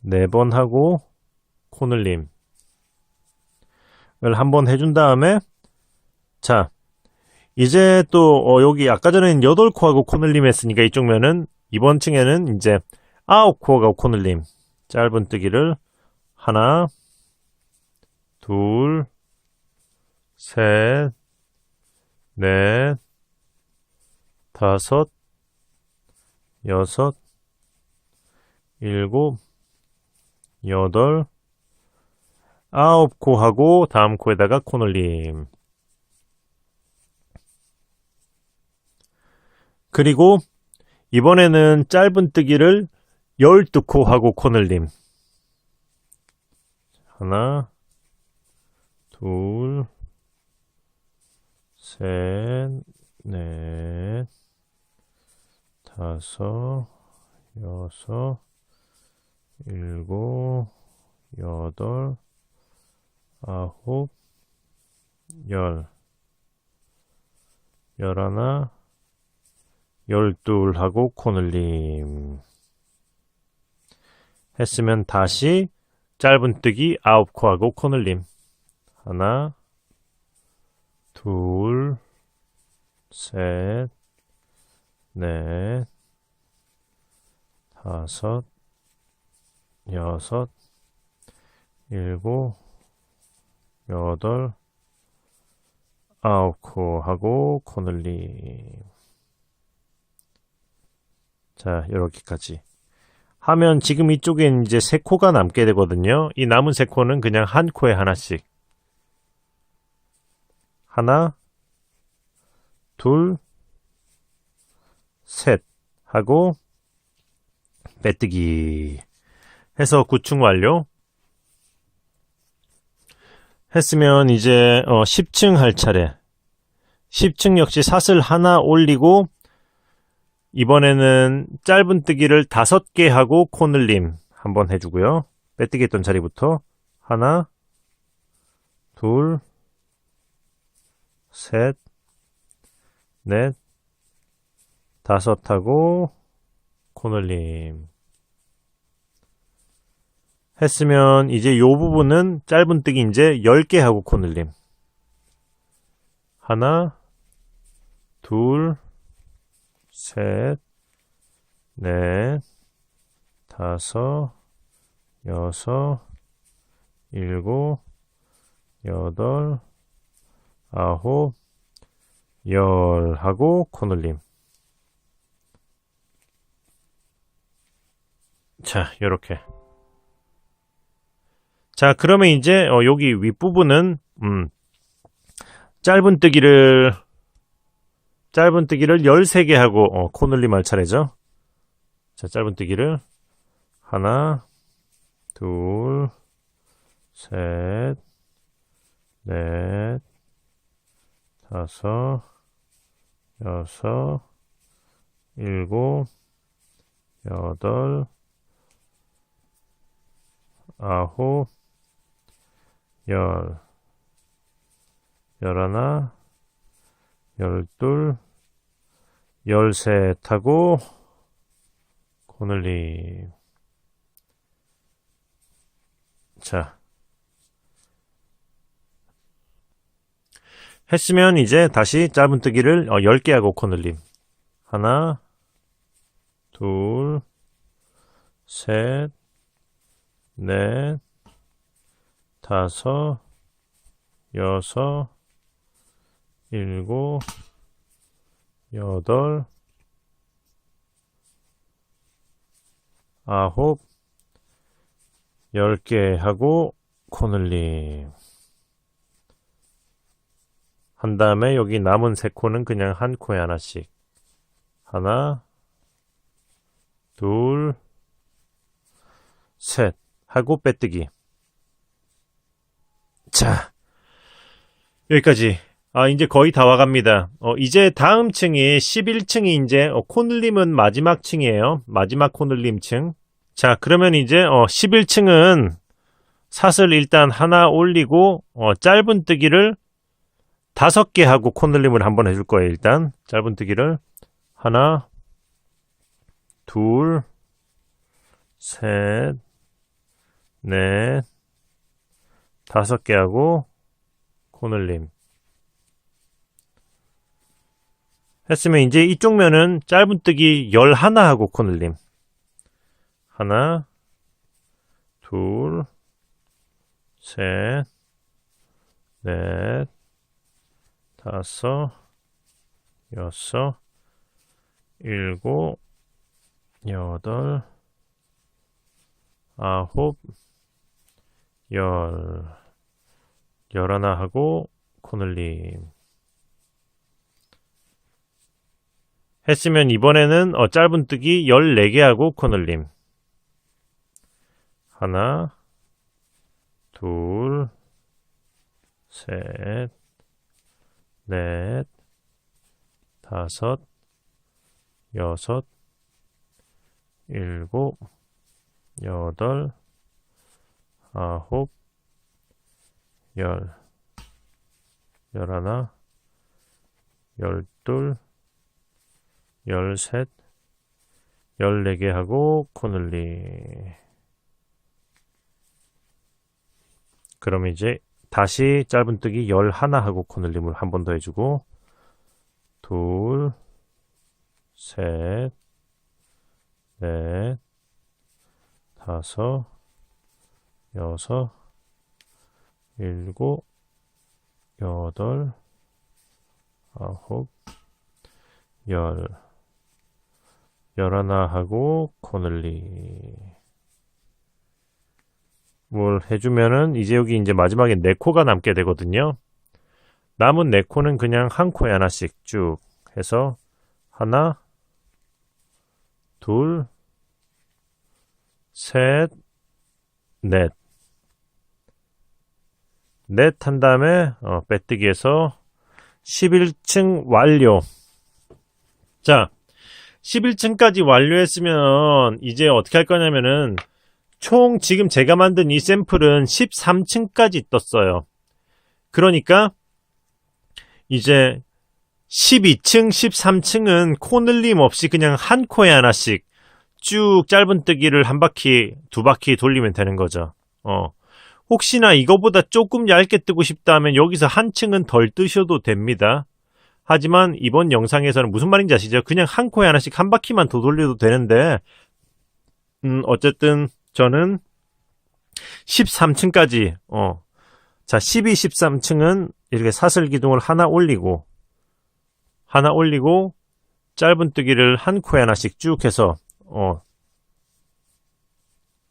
4번 하고 코늘림을 한번 해준 다음에 자, 이제 또 여기 아까 전에는 8코 하고 코늘림 했으니까 이쪽 면은 이번 층에는 이제 9코 하고 코늘림 짧은뜨기를 하나, 둘, 셋, 넷, 다섯, 여섯, 일곱, 8, 9코 하고 다음 코에다가 코늘림. 그리고 이번에는 짧은뜨기를 12코 하고 코늘림. 하나, 둘, 셋, 넷, 다섯, 여섯, 일곱, 8, 9, 10, 11, 12 하고 코늘림 했으면 다시 짧은뜨기 9코 하고 코늘림. 하나, 둘, 셋, 넷, 다섯, 여섯, 일곱, 8, 9코 하고 코늘림. 자, 이렇게까지 하면 지금 이쪽엔 이제 3코가 남게 되거든요. 이 남은 3코는 그냥 한 코에 하나씩. 하나, 둘, 셋 하고 빼뜨기 해서 구충 완료. 했으면 이제 10층 할 차례. 10층 역시 삿을 하나 올리고 이번에는 짧은뜨기를 5개 하고 코늘림 한번 해주고요. 빼뜨기 했던 자리부터 하나, 둘, 셋, 넷, 5 하고 코늘림 했으면 이제 요 부분은 짧은뜨기 이제 10개 하고 코늘림 하나, 둘, 셋, 넷, 5, 6, 7, 8, 9, 10 하고 코늘림. 자, 요렇게. 자, 그러면 이제 여기 윗부분은 짧은뜨기를 13개 하고 코늘림 할 차례죠. 자, 짧은뜨기를 하나, 둘, 셋, 넷, 5, 6, 7, 8, 9, 10, 11, 12, 13 하고 코늘림. 자, 했으면 이제 다시 짧은뜨기를 10개 하고 코늘림. 하나, 둘, 셋, 넷, 5, 6, 7, 8, 9, 10개 하고 코늘림 한 다음에 여기 남은 3코는 그냥 한 코에 하나씩 하나, 둘, 셋 하고 빼뜨기. 자, 여기까지. 이제 거의 다 와갑니다. 이제 다음 층이 11층이 이제 코늘림은 마지막 층이에요. 마지막 코늘림 층. 자, 그러면 이제 11층은 삿을 일단 하나 올리고 짧은뜨기를 5개 하고 코늘림을 한번 해줄 거예요. 일단 짧은뜨기를 하나, 둘, 셋, 넷, 5개 하고 코늘림 했으면 이제 이쪽 면은 짧은뜨기 11 하고 코늘림 하나, 둘, 셋, 넷, 5, 6, 7, 8, 9, 10, 11 하고 코늘림 했으면 이번에는 짧은뜨기 14개 하고 코늘림 하나, 둘, 셋, 넷, 5, 6, 7, 8, 9, 10, 11, 12, 13, 14개 하고 코늘림. 그럼 이제 다시 짧은뜨기 11 하고 코늘림을 한 번 더 해주고 둘, 셋, 넷, 5, 6, 7, 8, 9, 10, 열하나하고 코널리 뭘 해주면은 이제 여기 이제 마지막에 네 코가 남게 되거든요. 남은 네 코는 그냥 한 코에 하나씩 쭉 해서 하나, 둘, 셋, 넷. 넷 한 다음에 빼뜨기해서 11층 완료. 자, 11층까지 완료했으면 이제 어떻게 할 거냐면은 총 지금 제가 만든 이 샘플은 13층까지 떴어요. 그러니까 이제 12층, 13층은 코 늘림 없이 그냥 한 코에 하나씩 쭉 짧은뜨기를 한 바퀴, 두 바퀴 돌리면 되는 거죠. 혹시나 이거보다 조금 얇게 뜨고 싶다면 여기서 한 층은 덜 뜨셔도 됩니다. 하지만 이번 영상에서는 무슨 말인지 아시죠? 그냥 한 코에 하나씩 한 바퀴만 더 돌려도 되는데 어쨌든 저는 13층까지 자 12, 13층은 이렇게 사슬 기둥을 하나 올리고 짧은뜨기를 한 코에 하나씩 쭉 해서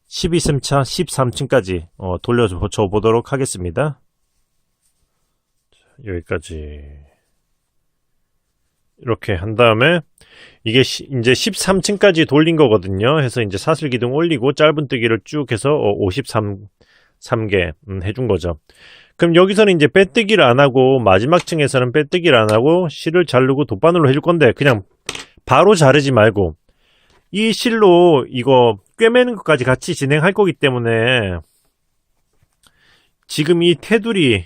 12층차 13층까지 돌려줘 보도록 하겠습니다. 여기까지 이렇게 한 다음에 이게 이제 13층까지 돌린 거거든요. 해서 이제 사슬 기둥 올리고 짧은뜨기를 쭉 해서 53개 해준 거죠. 그럼 여기서는 이제 빼뜨기를 안 하고 마지막 층에서는 빼뜨기를 안 하고 실을 자르고 돗바늘로 해줄 건데 그냥 바로 자르지 말고 이 실로 이거 꿰매는 것까지 같이 진행할 거기 때문에 지금 이 테두리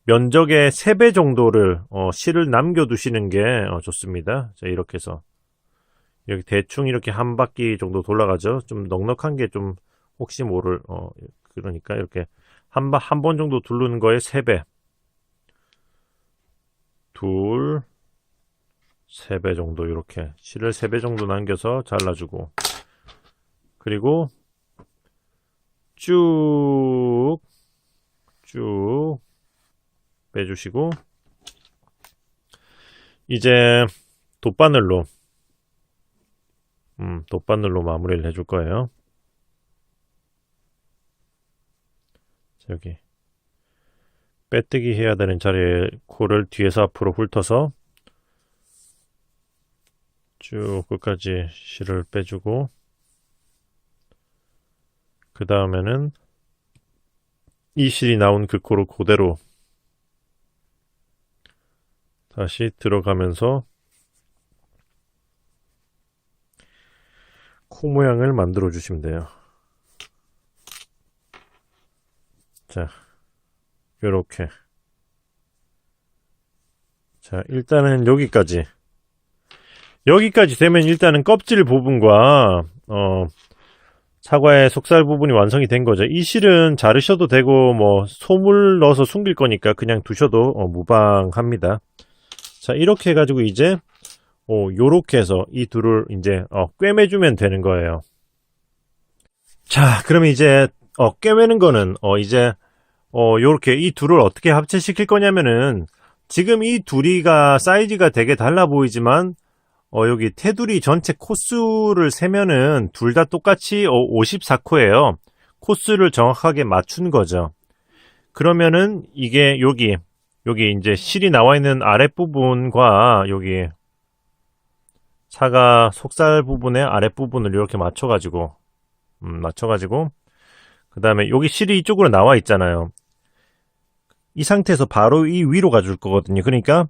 면적의 3배 정도를 실을 남겨두시는 게 좋습니다. 자, 이렇게 해서 여기 대충 이렇게 한 바퀴 정도 돌아가죠. 좀 넉넉한 게 좀 혹시 모를 그러니까 이렇게 한 번 정도 두르는 거에 3배 둘 3배 정도 이렇게 실을 3배 정도 남겨서 잘라주고 그리고 쭉 빼주시고 이제 돗바늘로 마무리를 해줄 거예요. 여기 빼뜨기 해야 되는 자리에 코를 뒤에서 앞으로 훑어서 쭉 끝까지 실을 빼주고 그 다음에는 이 실이 나온 그 코를 그대로 다시 들어가면서 코 모양을 만들어 주시면 돼요. 자, 요렇게. 자, 일단은 여기까지 되면 일단은 껍질 부분과 사과의 속살 부분이 완성이 된 거죠. 이 실은 자르셔도 되고 뭐 소물 넣어서 숨길 거니까 그냥 두셔도 무방합니다. 자, 이렇게 해가지고 이제 요렇게 해서 이 둘을 이제 꿰매주면 되는 거예요. 자, 그러면 이제 꿰매는 거는 이제 요렇게 이 둘을 어떻게 합체시킬 거냐면은 지금 이 둘이가 사이즈가 되게 달라 보이지만 여기 테두리 전체 코수를 세면은 둘 다 똑같이 54코예요. 코수를 정확하게 맞춘 거죠. 그러면은 이게 여기 이제 실이 나와 있는 아랫부분과 여기 사과 속살 부분의 아랫부분을 이렇게 맞춰가지고 그 다음에 여기 실이 이쪽으로 나와 있잖아요. 이 상태에서 바로 이 위로 가줄 거거든요. 그러니까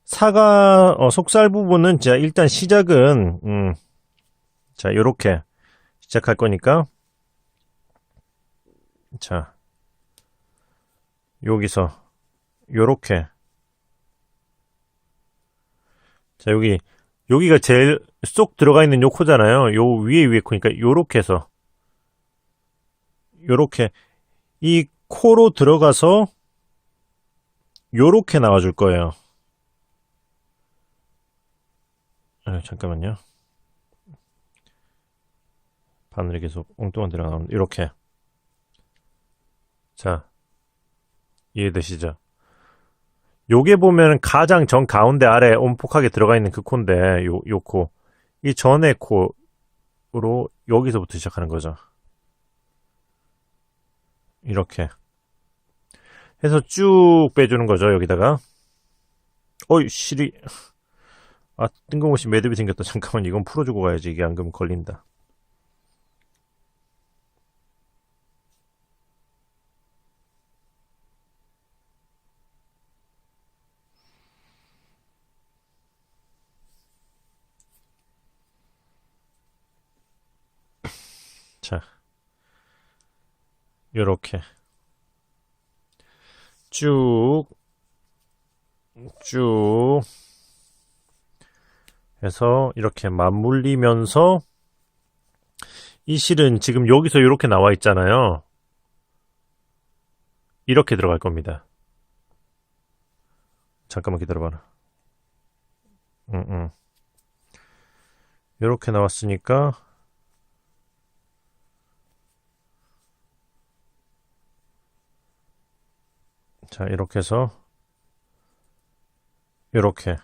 사과 속살 부분은 자 일단 시작은 자 요렇게 시작할 거니까 자 여기서 요렇게 자 여기가 제일 쏙 들어가 있는 요 코잖아요. 요 위에 코니까 요렇게 해서 요렇게 이 코로 들어가서 요렇게 나와줄 거예요. 잠깐만요. 바늘이 계속 엉뚱한 데로 나오는데 이렇게 자 이해되시죠? 요게 보면 가장 정 가운데 아래 온폭하게 들어가 있는 그 코인데 요 코 이 전의 코로 여기서부터 시작하는 거죠. 이렇게 해서 쭉 빼주는 거죠. 여기다가 어이 실이 뜬금없이 매듭이 생겼다. 잠깐만 이건 풀어주고 가야지. 이게 안 그러면 걸린다. 자, 요렇게 쭉 해서 이렇게 맞물리면서 이 실은 지금 여기서 이렇게 나와 있잖아요. 이렇게 들어갈 겁니다. 잠깐만 기다려봐라. 이렇게 나왔으니까 자 이렇게 해서 이렇게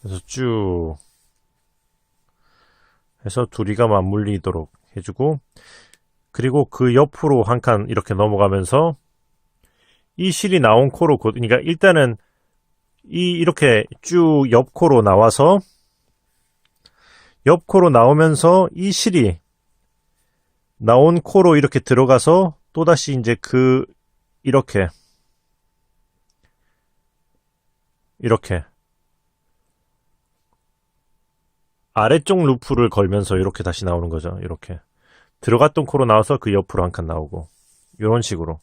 그래서 쭉 해서 둘이가 맞물리도록 해주고 그리고 그 옆으로 한 칸 이렇게 넘어가면서 이 실이 나온 코로 그러니까 일단은 이렇게 쭉 옆코로 나와서 옆코로 나오면서 이 실이 나온 코로 이렇게 들어가서 또다시 이제 이렇게 아래쪽 루프를 걸면서 이렇게 다시 나오는 거죠. 이렇게 들어갔던 코로 나와서 그 옆으로 한 칸 나오고 이런 식으로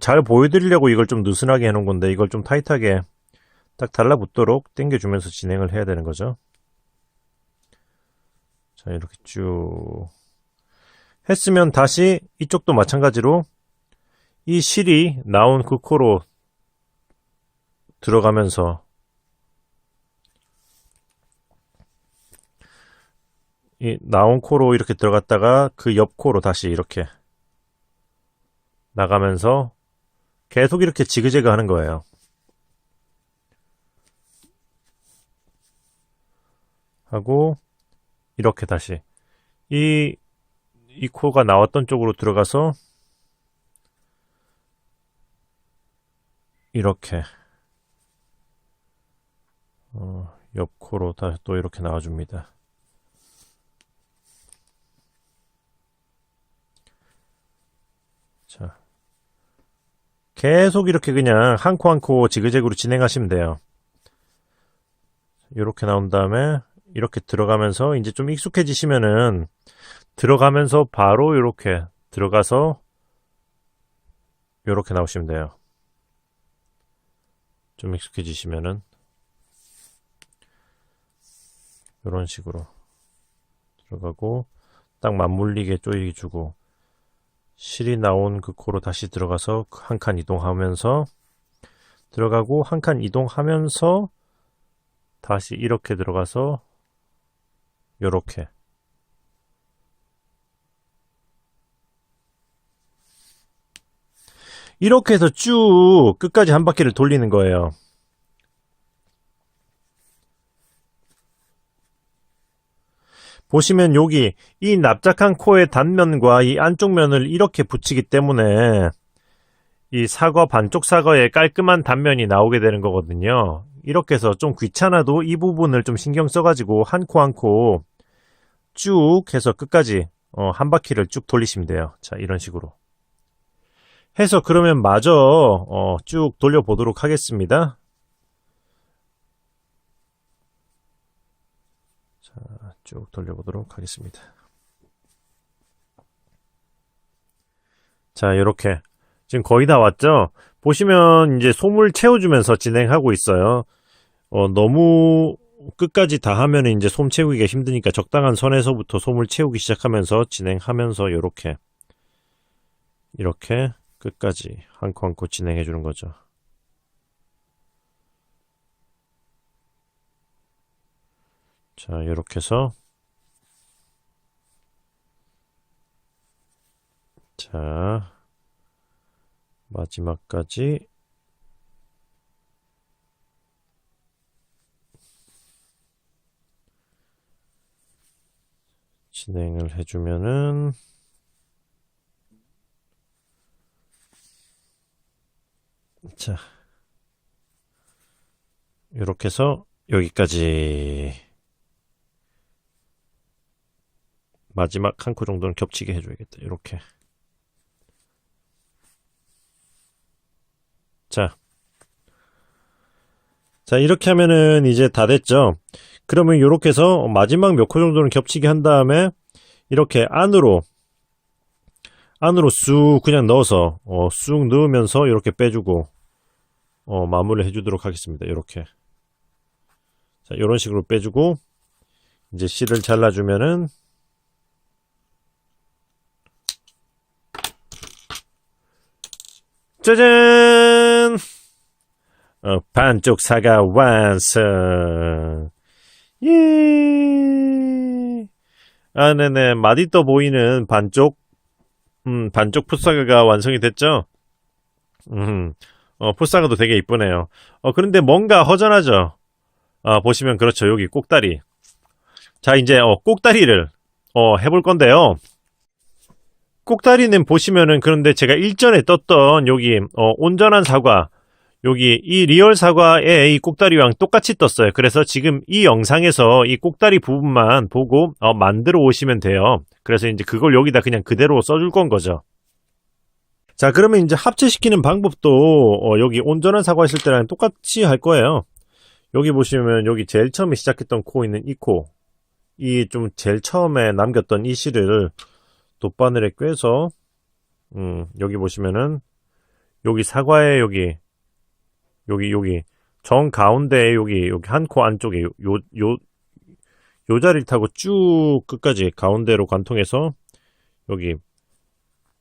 잘 보여드리려고 이걸 좀 느슨하게 해놓은 건데 이걸 좀 타이트하게 딱 달라붙도록 당겨주면서 진행을 해야 되는 거죠. 자 이렇게 쭉 했으면 다시 이쪽도 마찬가지로 이 실이 나온 그 코로 들어가면서 이 나온 코로 이렇게 들어갔다가 그 옆 코로 다시 이렇게 나가면서 계속 이렇게 지그재그 하는 거예요. 하고 이렇게 다시 이 코가 나왔던 쪽으로 들어가서 이렇게 옆 코로 다시 또 이렇게 나와줍니다. 자, 계속 이렇게 그냥 한 코 한 코 지그재그로 진행하시면 돼요. 이렇게 나온 다음에 이렇게 들어가면서 이제 좀 익숙해지시면은 들어가면서 바로 이렇게 들어가서 이렇게 나오시면 돼요. 좀 익숙해지시면은 이런 식으로 들어가고 딱 맞물리게 조이주고 실이 나온 그 코로 다시 들어가서 한 칸 이동하면서 들어가고 한 칸 이동하면서 다시 이렇게 들어가서 요렇게 이렇게 해서 쭉 끝까지 한 바퀴를 돌리는 거예요. 보시면 여기 이 납작한 코의 단면과 이 안쪽 면을 이렇게 붙이기 때문에 이 사과 반쪽 사과의 깔끔한 단면이 나오게 되는 거거든요. 이렇게 해서 좀 귀찮아도 이 부분을 좀 신경 써가지고 한 코 한 코 쭉 해서 끝까지 한 바퀴를 쭉 돌리시면 돼요. 자 이런 식으로 해서 그러면 마저 쭉 돌려보도록 하겠습니다. 자, 쭉 돌려보도록 하겠습니다. 자 이렇게 지금 거의 다 왔죠? 보시면 이제 솜을 채워주면서 진행하고 있어요. 너무 끝까지 다 하면 이제 솜 채우기가 힘드니까 적당한 선에서부터 솜을 채우기 시작하면서 진행하면서 이렇게 끝까지 한 코 한 코 진행해 주는 거죠. 자 이렇게 해서 자, 마지막까지 진행을 해주면은 자, 이렇게 해서 여기까지 마지막 한 코 정도는 겹치게 해줘야겠다. 이렇게. 자, 자 이렇게 하면은 이제 다 됐죠. 그러면 이렇게 해서 마지막 몇 코 정도는 겹치게 한 다음에 이렇게 안으로 쑥 그냥 넣어서 쑥 넣으면서 이렇게 빼주고 마무리 해주도록 하겠습니다. 이렇게. 자, 이런 식으로 빼주고 이제 실을 잘라주면은 짜잔! 반쪽 사과 완성. 예. 아, 네네. 맛있어 보이는 반쪽 풋사과가 완성이 됐죠? 풋사과도 되게 이쁘네요. 그런데 뭔가 허전하죠? 보시면 그렇죠. 여기 꼭다리. 자, 이제, 꼭다리를, 해볼 건데요. 꼭다리는 보시면은, 그런데 제가 일전에 떴던 여기, 온전한 사과, 여기 이 리얼 사과의 이 꼭다리랑 똑같이 떴어요. 그래서 지금 이 영상에서 이 꼭다리 부분만 보고 만들어 오시면 돼요. 그래서 이제 그걸 여기다 그냥 그대로 써줄 건 거죠. 자, 그러면 이제 합체시키는 방법도 여기 온전한 사과 있을 때랑 똑같이 할 거예요. 여기 보시면 여기 제일 처음에 시작했던 코 있는 이 코, 이 좀 제일 처음에 남겼던 이 실을 돗바늘에 꿰서 여기 보시면은 여기 사과의 여기 정 가운데 여기 한 코 안쪽에 요 자리를 타고 쭉 끝까지 가운데로 관통해서 여기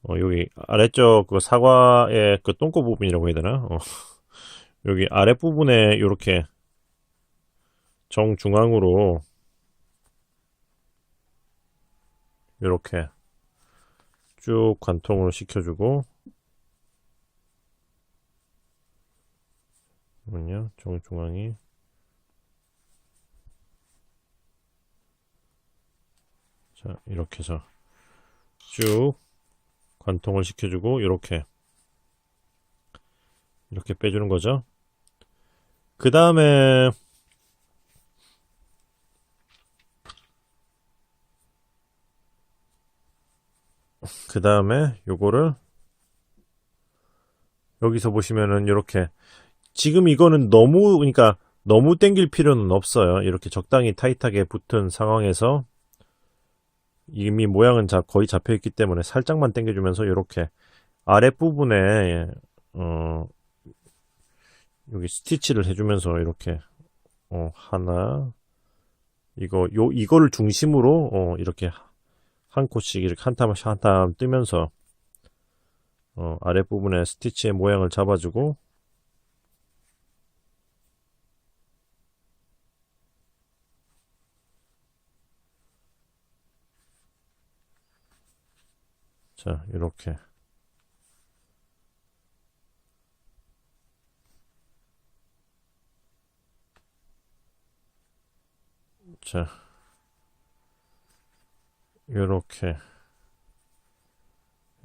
여기 아래쪽 그 사과의 그 똥꼬 부분이라고 해야 되나? 여기 아랫부분에 이렇게 정중앙으로 이렇게 쭉 관통을 시켜주고 잠깐만요. 정중앙이 자 이렇게 해서 쭉 관통을 시켜주고 이렇게 빼주는 거죠. 그 다음에 요거를 여기서 보시면은 이렇게 지금 이거는 너무 그러니까 너무 당길 필요는 없어요. 이렇게 적당히 타이트하게 붙은 상황에서 이미 모양은 거의 잡혀 있기 때문에 살짝만 당겨주면서 이렇게 아랫부분에 어 여기 스티치를 해주면서 이렇게 하나 이거를 중심으로 이렇게 한 코씩 이렇게 한 땀 뜨면서 아랫부분에 스티치의 모양을 잡아주고 자 이렇게 자 이렇게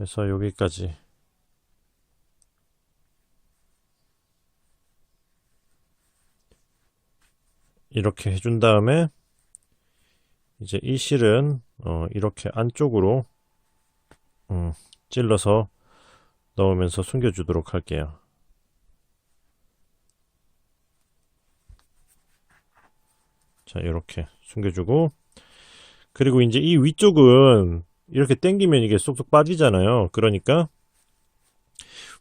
해서 여기까지 이렇게 해준 다음에 이제 이 실은 이렇게 안쪽으로 찔러서 넣으면서 숨겨주도록 할게요. 자 이렇게 숨겨주고 그리고 이제 이 위쪽은 이렇게 당기면 이게 쏙쏙 빠지잖아요. 그러니까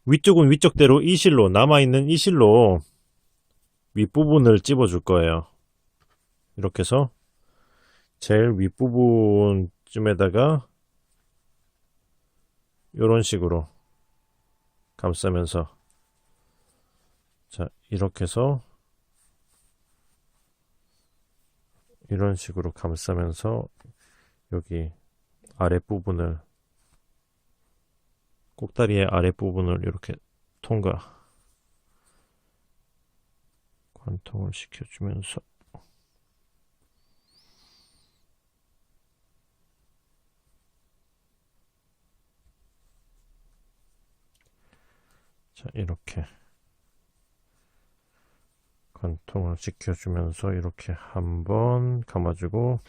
위쪽은 위쪽대로 이 실로 남아있는 이 실로 윗부분을 찝어줄 거예요. 이렇게 해서 제일 윗부분쯤에다가 이런 식으로 감싸면서 자 이렇게 해서 이런 식으로 감싸면서 여기 아랫부분을 꼭다리의 아랫부분을 이렇게 통과. 관통을 시켜주면서. 자, 이렇게. 관통을 시켜주면서 이렇게 한 번 감아주고,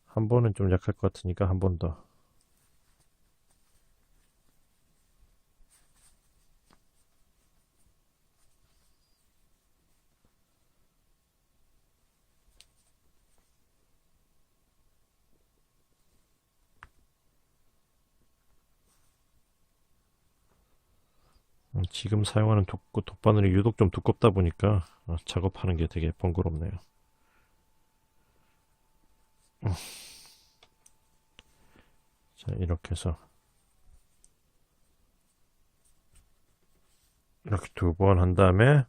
한 번은 좀 약할 것 같으니까 한 번 더. 지금 사용하는 돗바늘이 유독 좀 두껍다 보니까 작업하는 게 되게 번거롭네요. 자, 이렇게 해서 이렇게 두 번 한 다음에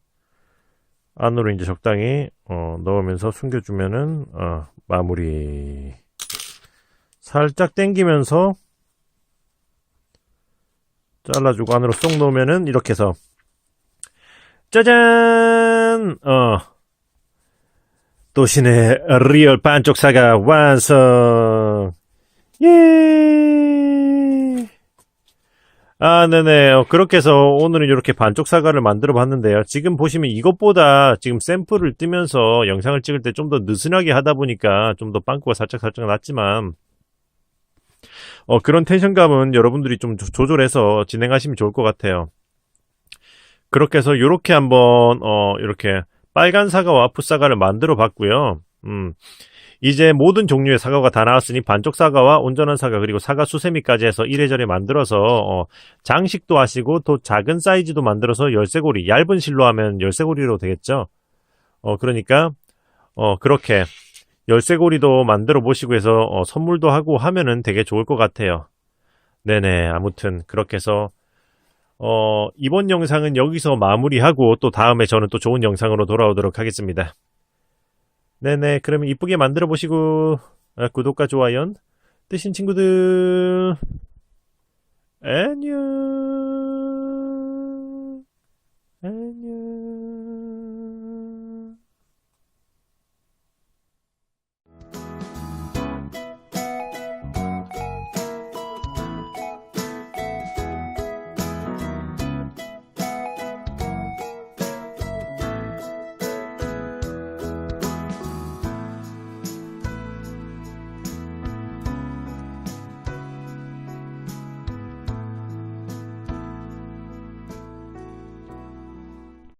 안으로 이제 적당히 넣으면서 숨겨주면은 마무리. 살짝 당기면서 잘라주고 안으로 쏙 넣으면은 이렇게 해서 짜잔! 도신의 리얼 반쪽 사과 완성! 예! 네네. 그렇게 해서 오늘은 이렇게 반쪽 사과를 만들어 봤는데요. 지금 보시면 이것보다 지금 샘플을 뜨면서 영상을 찍을 때 좀 더 느슨하게 하다 보니까 좀 더 빵꾸가 살짝 났지만, 그런 텐션감은 여러분들이 좀 조절해서 진행하시면 좋을 것 같아요. 그렇게 해서 이렇게 한번, 이렇게 빨간 사과와 풋사과를 만들어 봤고요. 이제 모든 종류의 사과가 다 나왔으니 반쪽 사과와 온전한 사과 그리고 사과 수세미까지 해서 이래저래 만들어서 장식도 하시고 또 작은 사이즈도 만들어서 열쇠고리 얇은 실로 하면 열쇠고리로 되겠죠. 그러니까 그렇게 열쇠고리도 만들어 보시고 해서 선물도 하고 하면은 되게 좋을 것 같아요. 네네. 아무튼 그렇게 해서 이번 영상은 여기서 마무리하고 또 다음에 저는 또 좋은 영상으로 돌아오도록 하겠습니다. 네네. 그러면 이쁘게 만들어 보시고 구독과 좋아요 뜨신 친구들 안녕.